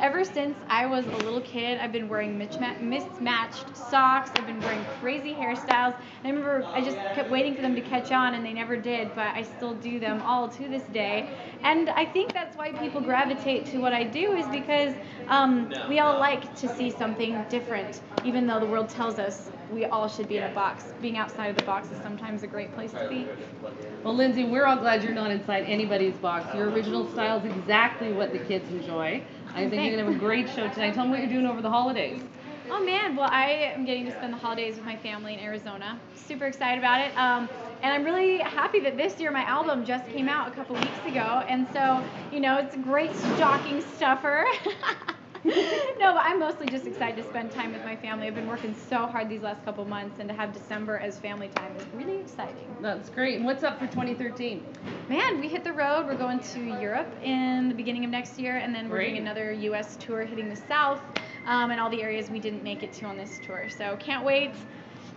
ever since I was a little kid, I've been wearing mismatched socks. I've been wearing crazy hairstyles. And I remember I just kept waiting for them to catch on, and they never did, but I still do them all to this day. And I think that's why people gravitate to what I do, is because we all like to see something different, even though the world tells us we all should be in a box. Being outside of the box is sometimes a great place to be. Well, Lindsey, we're all glad you're not inside anybody's box. Your original style is exactly what the kids enjoy. I think you're going to have a great show tonight. Tell them what you're doing over the holidays. Oh man, well, I am getting to spend the holidays with my family in Arizona. Super excited about it. And I'm really happy that this year my album just came out a couple weeks ago. And so, you know, it's a great stocking stuffer. No, but I'm mostly just excited to spend time with my family. I've been working so hard these last couple months, and to have December as family time is really exciting. That's great. And what's up for 2013? Man, we hit the road. We're going to Europe in the beginning of next year, and then we're doing another U.S. tour hitting the South and all the areas we didn't make it to on this tour. So can't wait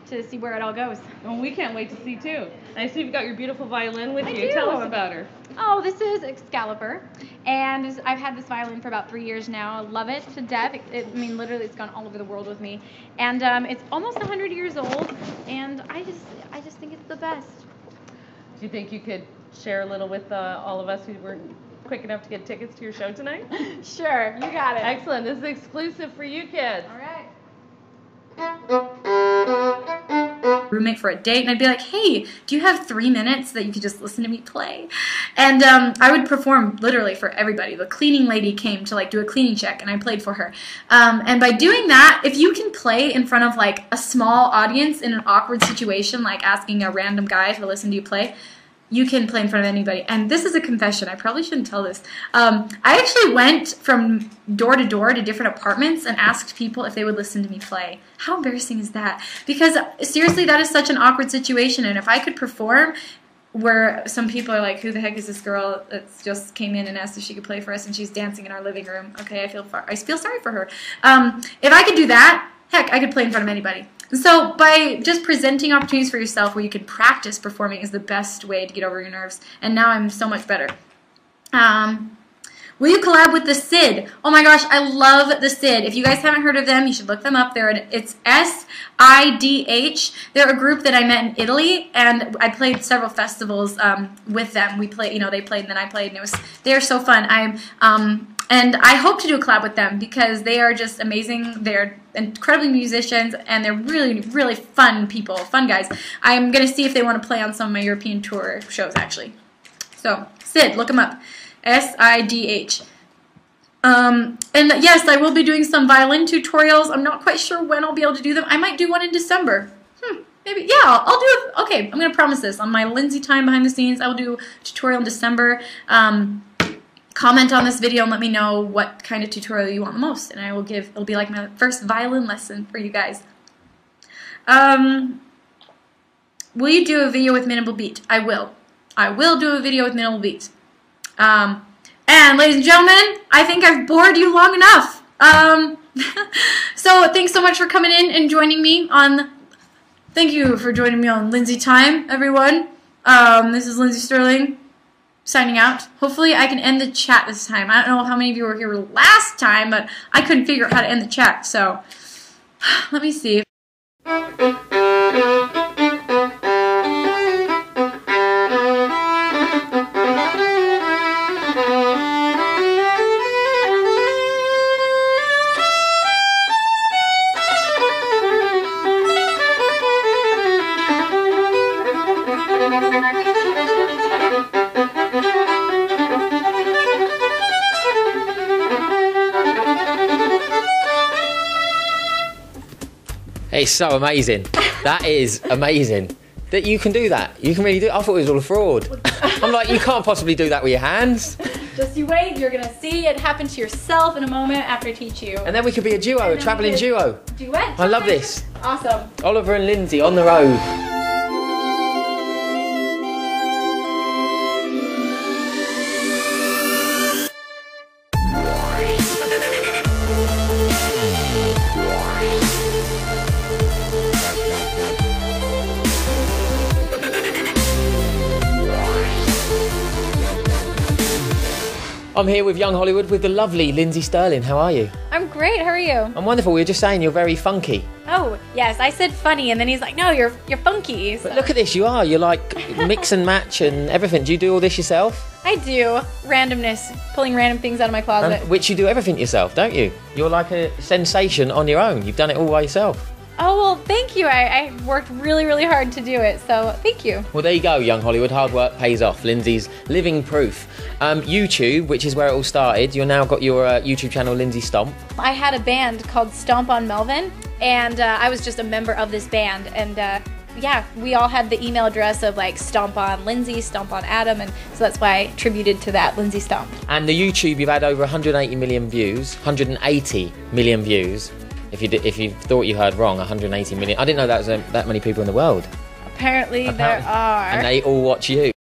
to see where it all goes. Well, we can't wait to see too. I see you've got your beautiful violin with you. I do. Tell us about her. Oh, this is Excalibur, and I've had this violin for about 3 years now. I love it to death. I mean, literally, it's gone all over the world with me, and it's almost 100 years old, and I just think it's the best. Do you think you could share a little with all of us who weren't quick enough to get tickets to your show tonight? Sure, you got it. Excellent. This is exclusive for you kids. All right. Roommate for a date, and I'd be like, hey, do you have 3 minutes that you could just listen to me play? And I would perform literally for everybody. The cleaning lady came to like do a cleaning check, and I played for her. And by doing that, if you can play in front of like a small audience in an awkward situation, like asking a random guy to listen to you play, you can play in front of anybody. And this is a confession. I probably shouldn't tell this. I actually went from door to door to different apartments and asked people if they would listen to me play. How embarrassing is that? Because seriously, that is such an awkward situation. And if I could perform where some people are like, who the heck is this girl that just came in and asked if she could play for us, and she's dancing in our living room. Okay, I feel sorry for her. If I could do that, heck, I could play in front of anybody. So by just presenting opportunities for yourself where you can practice performing is the best way to get over your nerves. And now I'm so much better. Will you collab with the Sid? Oh my gosh, I love the Sid. If you guys haven't heard of them, you should look them up. It's SIDH. They're a group that I met in Italy, and I played several festivals with them. We played, they played, and then I played, and they're so fun. And I hope to do a collab with them because they are just amazing. They're incredible musicians, and they're really, really fun people, fun guys. I'm going to see if they want to play on some of my European tour shows, actually. So, Sid, look them up. SIDH. And yes, I will be doing some violin tutorials. I'm not quite sure when I'll be able to do them. I might do one in December. Maybe. Yeah, I'll do it. Okay, I'm going to promise this. On my Lindsey time behind the scenes, I will do a tutorial in December. Comment on this video and let me know what kind of tutorial you want the most, and I will give, it'll be like my first violin lesson for you guys. Will you do a video with minimal beat? I will. I will do a video with minimal beat. And ladies and gentlemen, I think I've bored you long enough. So thanks so much for coming in and joining me on, thank you for joining me on Lindsey Time, everyone. This is Lindsey Stirling, signing out. Hopefully I can end the chat this time. I don't know how many of you were here last time, but I couldn't figure out how to end the chat, so let me see. It's so amazing. That is amazing. That you can do that. You can really do it. I thought it was all a fraud. I'm like, you can't possibly do that with your hands. Just you wait, you're going to see it happen to yourself in a moment after I teach you. And then we could be a duo, a travelling duo. Duet. I love this. Awesome. Oliver and Lindsey on the road. I'm here with Young Hollywood with the lovely Lindsey Stirling. How are you? I'm great. How are you? I'm wonderful. We were just saying you're very funky. Oh, yes. I said funny, and then he's like, no, you're funky. So. But look at this. You are. You're like mix and match and everything. Do you do all this yourself? I do. Randomness. Pulling random things out of my closet. Which you do everything yourself, don't you? You're like a sensation on your own. You've done it all by yourself. Oh, well, thank you. I worked really, really hard to do it, so thank you. Well, there you go, Young Hollywood. Hard work pays off. Lindsey's living proof. YouTube, which is where it all started. You've now got your YouTube channel, Lindsey Stomp. I had a band called Stomp on Melvin, and I was just a member of this band, and yeah, we all had the email address of like Stomp on Lindsey, Stomp on Adam, and so that's why I attributed to that Lindsey Stomp. And the YouTube, you've had over 180 million views, 180 million views. If you thought you heard wrong, 180 million. I didn't know that was that many people in the world. Apparently there are. And they all watch you.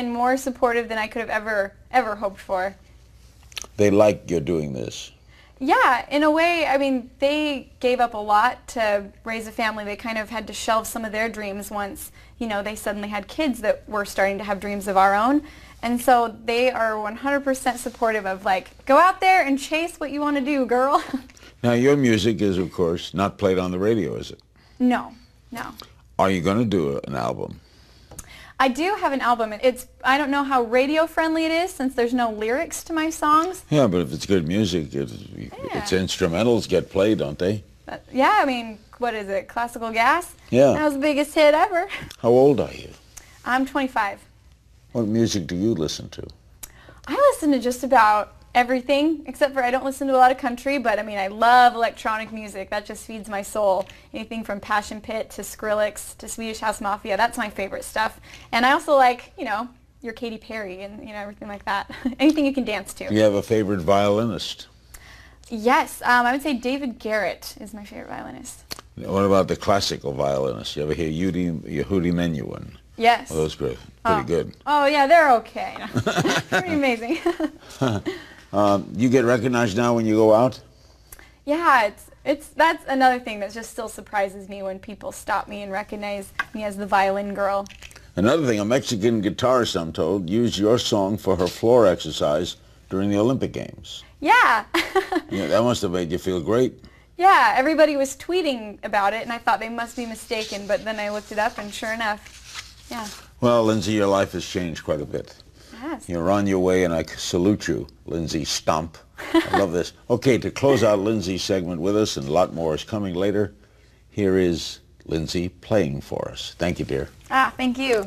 More supportive than I could have ever hoped for. They like you're doing this. Yeah, in a way. I mean, they gave up a lot to raise a family. They kind of had to shelve some of their dreams once, you know, they suddenly had kids that were starting to have dreams of our own. And so they are 100% supportive of, like, go out there and chase what you want to do, girl. Now, your music is, of course, not played on the radio, is it? No. Are you going to do an album? I do have an album. I don't know how radio friendly it is since there's no lyrics to my songs. Yeah, but if it's good music, its instrumentals get played, don't they? Yeah, I mean, what is it, Classical Gas? Yeah. That was the biggest hit ever. How old are you? I'm 25. What music do you listen to? I listen to just about everything, except for I don't listen to a lot of country, but I mean, I love electronic music. That just feeds my soul. Anything from Passion Pit to Skrillex to Swedish House Mafia, that's my favorite stuff. And I also like, you know, your Katy Perry and, you know, everything like that. Anything you can dance to. Do you have a favorite violinist? Yes, I would say David Garrett is my favorite violinist. What about the classical violinist? You ever hear Yehudi Menuhin? Yes. Well, those pretty good. Oh, yeah, they're okay. Pretty amazing. You get recognized now when you go out? Yeah, that's another thing that just still surprises me when people stop me and recognize me as the violin girl. Another thing, a Mexican guitarist, I'm told, used your song for her floor exercise during the Olympic Games. Yeah. Yeah, that must have made you feel great. Yeah, everybody was tweeting about it, and I thought they must be mistaken, but then I looked it up, and sure enough, yeah. Well, Lindsey, your life has changed quite a bit. Yes. You're on your way, and I salute you, Lindsey Stomp. I love this. Okay, to close out Lindsey's segment with us, and a lot more is coming later, here is Lindsey playing for us. Thank you, dear. Thank you.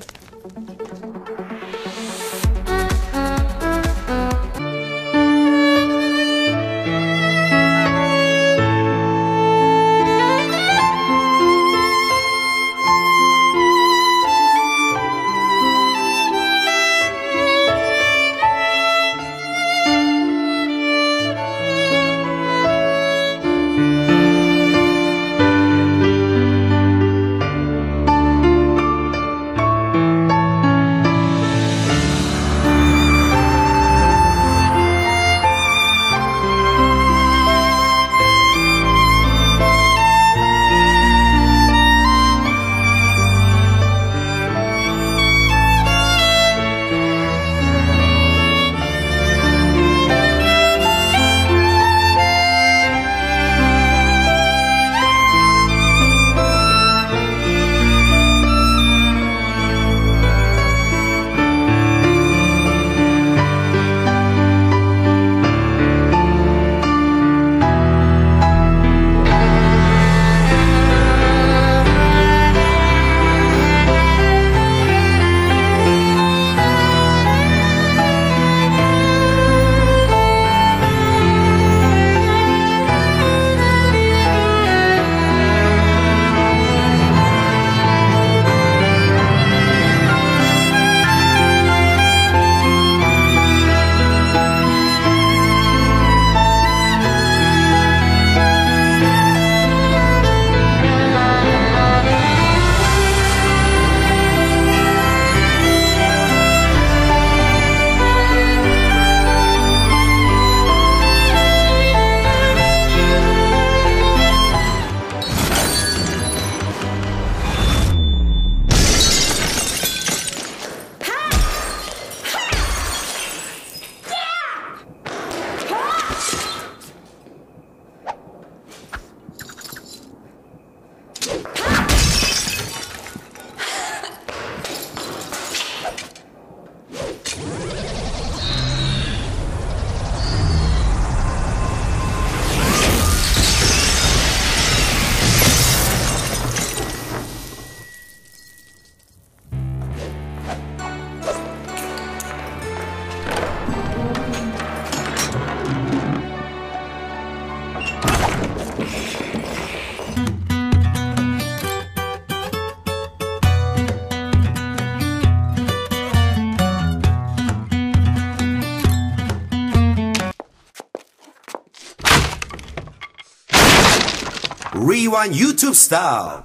Rewind YouTube style.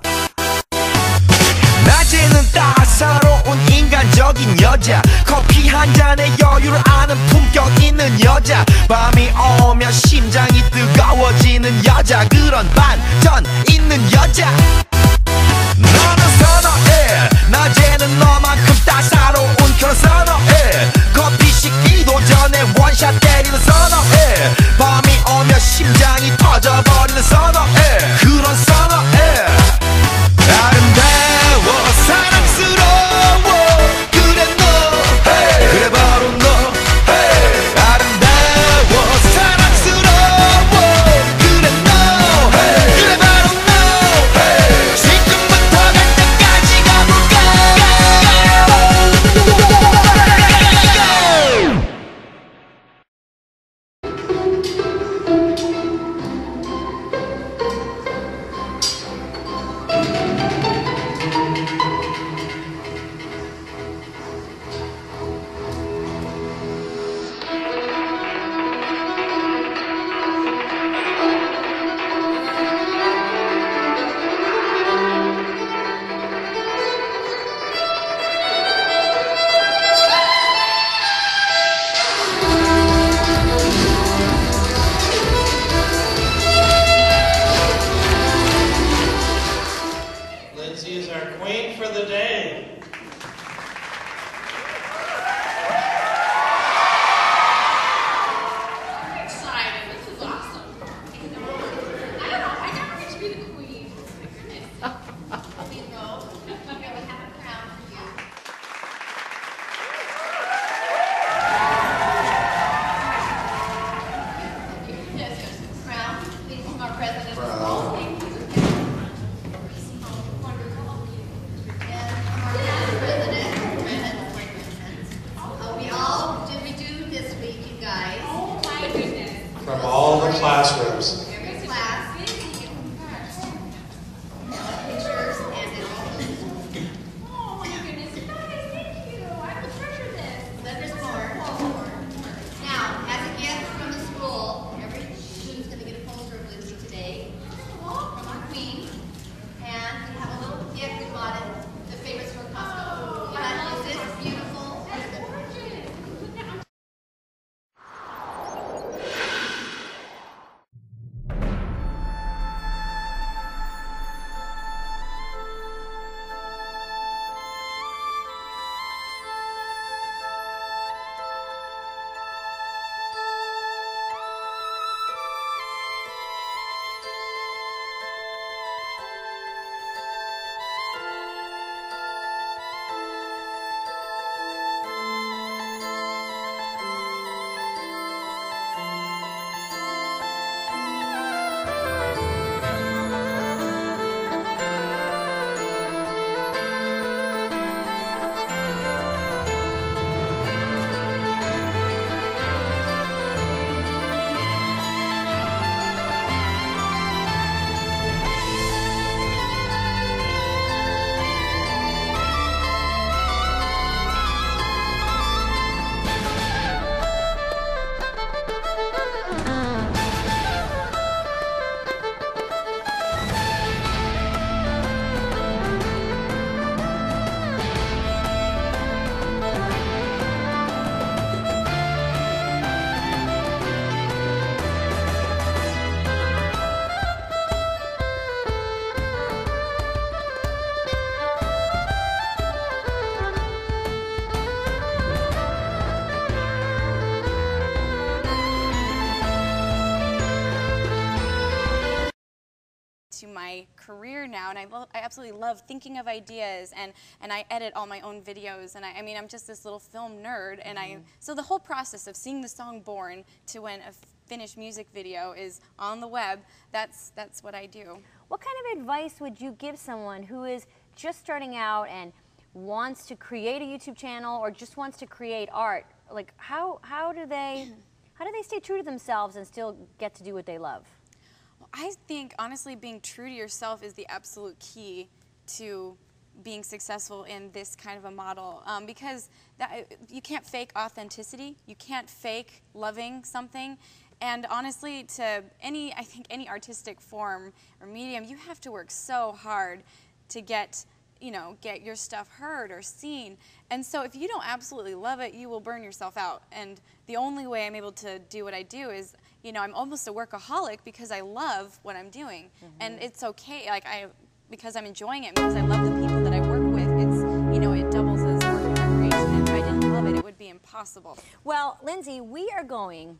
낮에는 따사로운 인간적인 여자, 커피 한 잔에 여유를 아는 품격 있는 여자, 밤이 오면 심장이 뜨거워지는 여자, 그런 반전 있는 여자. 너는 선어해, 낮에는 너만큼 따사로운 그런 선어해, 커피 식기도 전에 원샷 때리는 선어해, 밤이 오면 심장이 터져버리는 선어해, 그런 선어해. 아름다워 사랑스러워 그래 너 hey. 그래 바로 너 hey. 아름다워 사랑스러워 그래 너 hey. 그래 바로 너 hey. 지금부터 갈 때까지 가볼까. Lindsey is our queen for the day. I'm excited. This is awesome. I don't know. I never get to be the queen. My goodness. We go. We have a crown for you. Yes, yes. Crown. Please, from our president. Crown. Thank you. Wonderful. And from our past president, did we do this week, you guys? Oh my goodness. From all the classrooms. Every class. Pictures and it. Oh my goodness, you guys, thank you. I will treasure this. Then there's more. Now, as a gift from the school, every student's going to get a poster of Lindsey today from our queen. And we have a little gift we bought at the favorite store, Costco. But is this beautiful? That's gorgeous. To my career now, and I absolutely love thinking of ideas, and I edit all my own videos, and I mean I'm just this little film nerd, and so the whole process of seeing the song born to when a finished music video is on the web, that's what I do. What kind of advice would you give someone who is just starting out and wants to create a YouTube channel or just wants to create art? Like how do they stay true to themselves and still get to do what they love? I think, honestly, being true to yourself is the absolute key to being successful in this kind of a model, because you can't fake authenticity. You can't fake loving something. And honestly, to I think any artistic form or medium, you have to work so hard to get your stuff heard or seen. And so if you don't absolutely love it, you will burn yourself out. And the only way I'm able to do what I do is, I'm almost a workaholic because I love what I'm doing. And it's okay, because I'm enjoying it, because I love the people that I work with, it doubles as working recreation. And if I didn't love it, it would be impossible. Well, Lindsey, we are going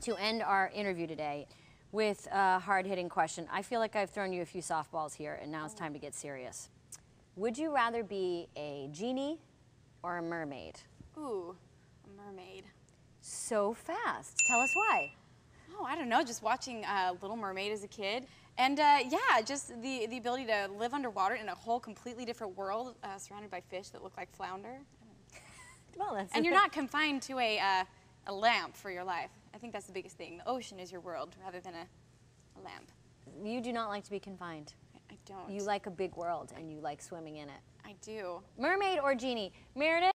to end our interview today with a hard-hitting question. I feel like I've thrown you a few softballs here, and now it's time to get serious. Would you rather be a genie or a mermaid? Ooh, a mermaid. So fast. Tell us why. Oh, I don't know, just watching Little Mermaid as a kid. And just the ability to live underwater in a whole completely different world, surrounded by fish that look like flounder. Well, and you're not confined to a lamp for your life. I think that's the biggest thing. The ocean is your world rather than a lamp. You do not like to be confined. I don't. You like a big world and you like swimming in it. I do. Mermaid or genie? Meredith?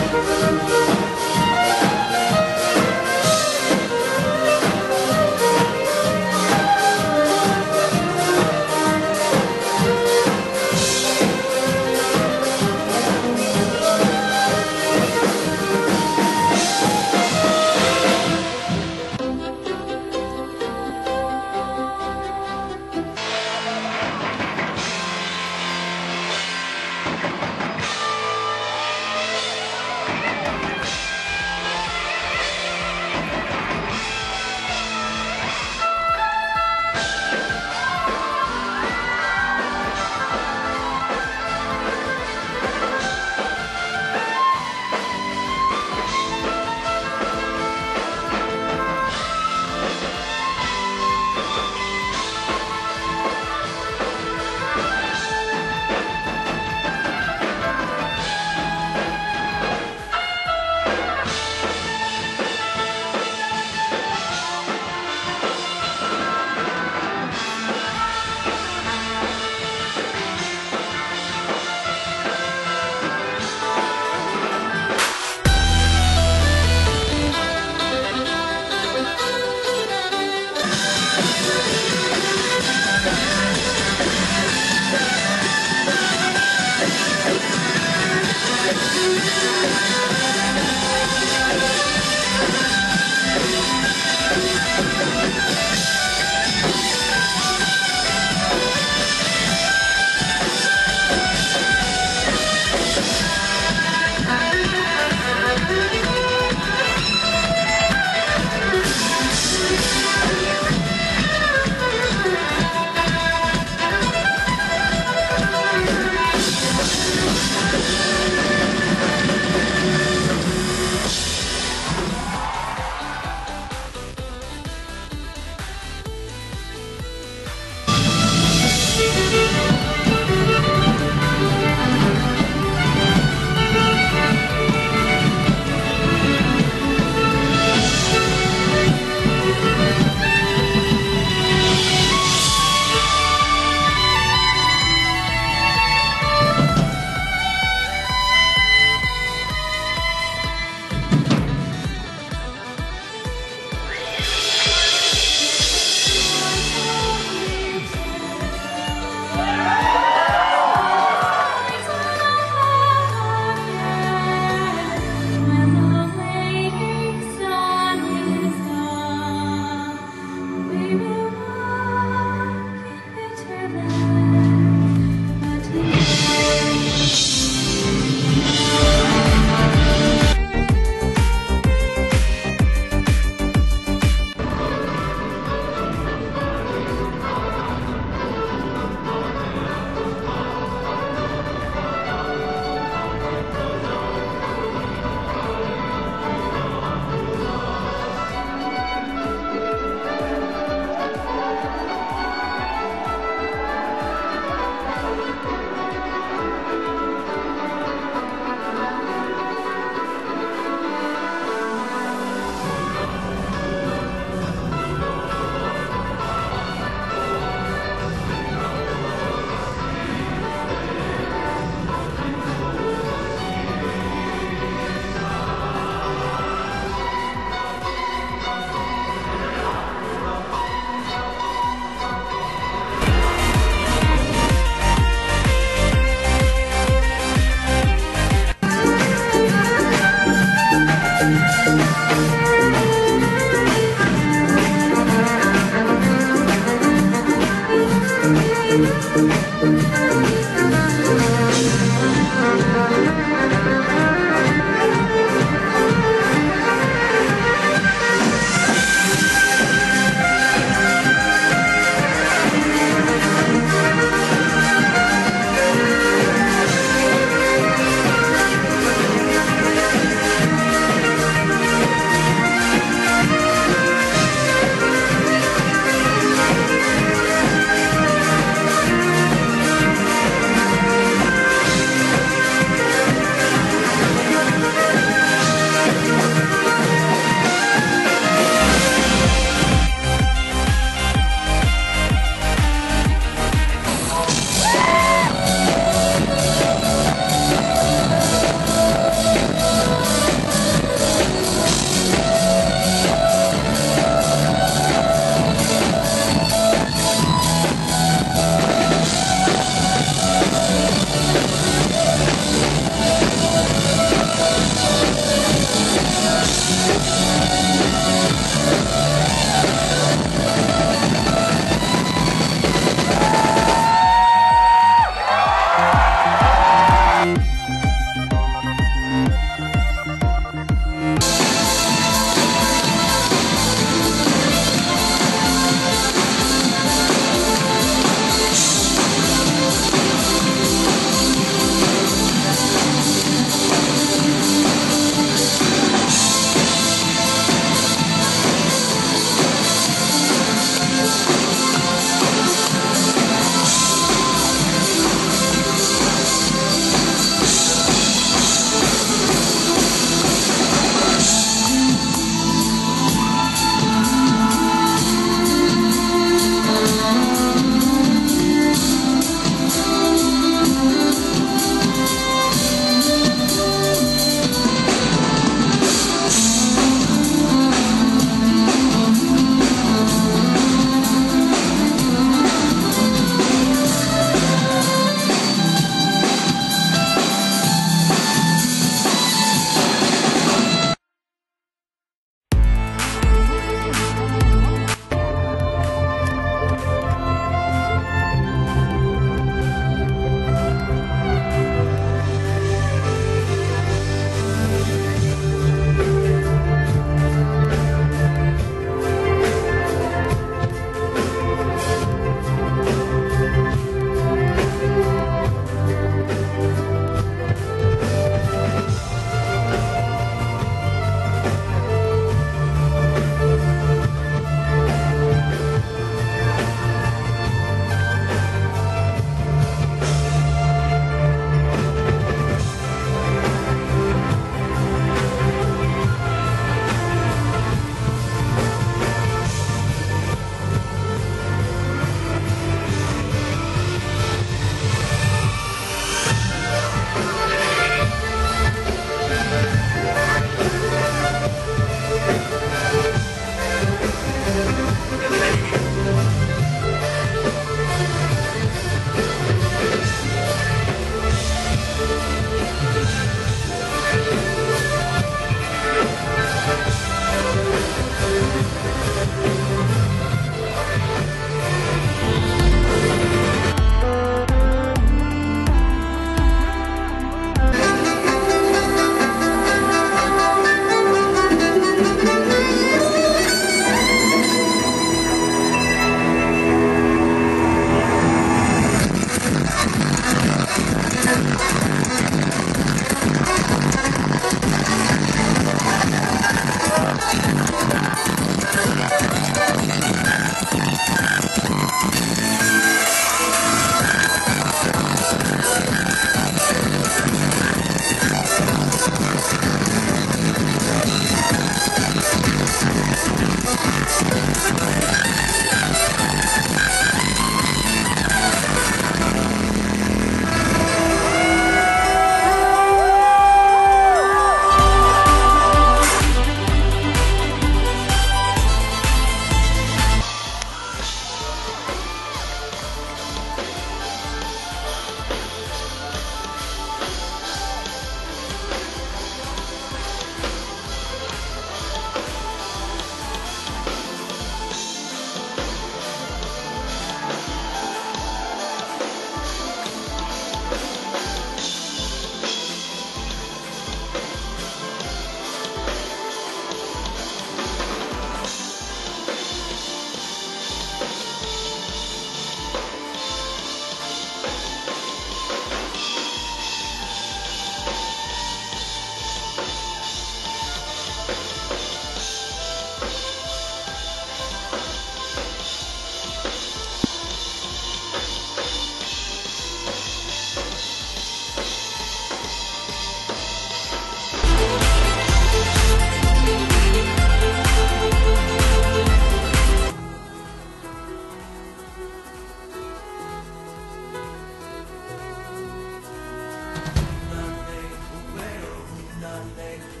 Monday.